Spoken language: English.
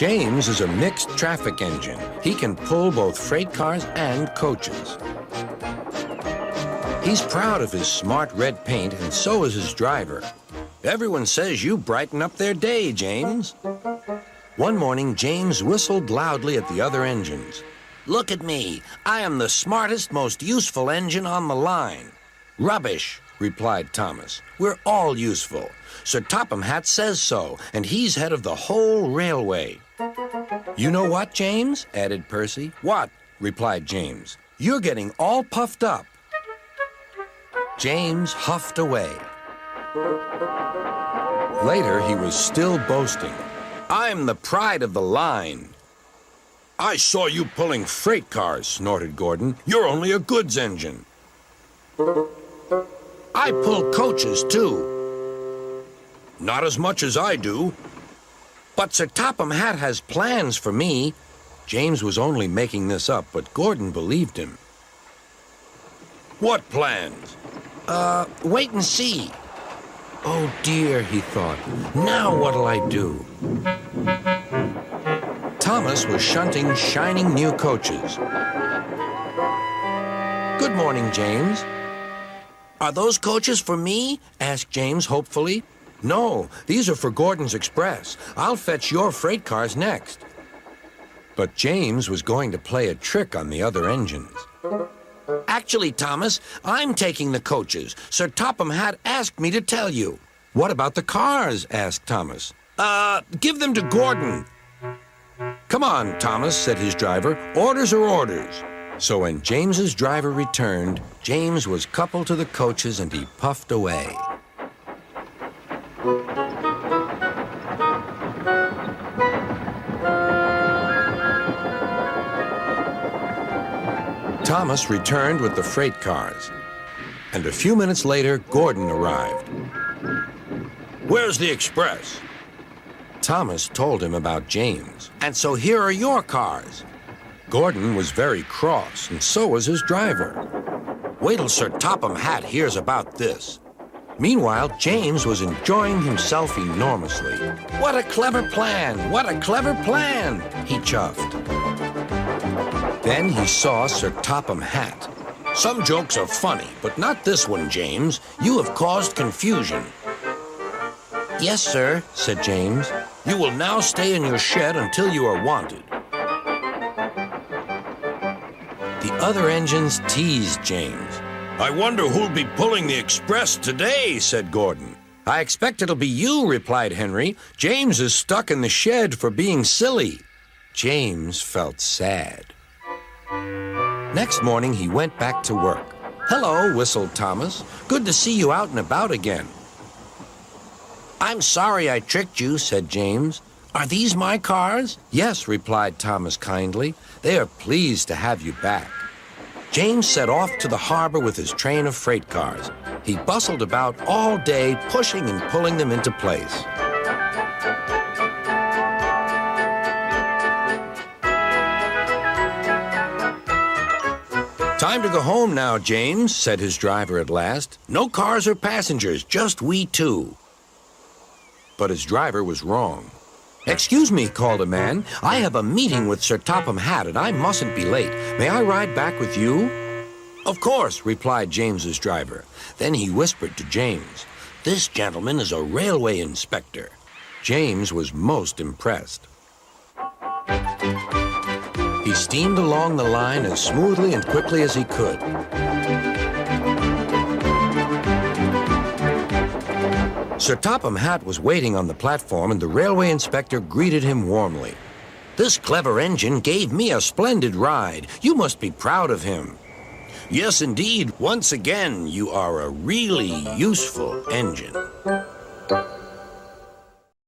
James is a mixed traffic engine. He can pull both freight cars and coaches. He's proud of his smart red paint, and so is his driver. Everyone says you brighten up their day, James. One morning, James whistled loudly at the other engines. Look at me. I am the smartest, most useful engine on the line. Rubbish, replied Thomas. We're all useful. Sir Topham Hatt says so, and he's head of the whole railway. You know what, James? Added Percy. What? Replied James. You're getting all puffed up. James huffed away. Later, he was still boasting. I'm the pride of the line. I saw you pulling freight cars, snorted Gordon. You're only a goods engine. I pull coaches, too. Not as much as I do. But Sir Topham Hatt has plans for me. James was only making this up, but Gordon believed him. What plans? Wait and see. Oh, dear, he thought. Now what'll I do? Thomas was shunting shining new coaches. Good morning, James. Are those coaches for me? Asked James hopefully. No, these are for Gordon's Express. I'll fetch your freight cars next. But James was going to play a trick on the other engines. Actually, Thomas, I'm taking the coaches. Sir Topham Hatt asked me to tell you. What about the cars? Asked Thomas. Give them to Gordon. Come on, Thomas, said his driver. Orders are orders. So when James's driver returned, James was coupled to the coaches and he puffed away. Thomas returned with the freight cars, and a few minutes later, Gordon arrived. Where's the express? Thomas told him about James, and so here are your cars. Gordon was very cross, and so was his driver. Wait till Sir Topham Hatt hears about this. Meanwhile, James was enjoying himself enormously. What a clever plan! What a clever plan! He chuffed. Then he saw Sir Topham Hatt. Some jokes are funny, but not this one, James. You have caused confusion. Yes, sir, said James. You will now stay in your shed until you are wanted. The other engines teased James. I wonder who'll be pulling the express today, said Gordon. I expect it'll be you, replied Henry. James is stuck in the shed for being silly. James felt sad. Next morning, he went back to work. Hello, whistled Thomas. Good to see you out and about again. I'm sorry I tricked you, said James. Are these my cars? Yes, replied Thomas kindly. They are pleased to have you back. James set off to the harbor with his train of freight cars. He bustled about all day, pushing and pulling them into place. Time to go home now, James, said his driver at last. No cars or passengers, just we two. But his driver was wrong. Excuse me, called a man. I have a meeting with Sir Topham Hatt, and I mustn't be late. May I ride back with you? Of course, replied James's driver. Then he whispered to James, This gentleman is a railway inspector. James was most impressed. He steamed along the line as smoothly and quickly as he could. Sir Topham Hatt was waiting on the platform, and the railway inspector greeted him warmly. This clever engine gave me a splendid ride. You must be proud of him. Yes, indeed. Once again, you are a really useful engine.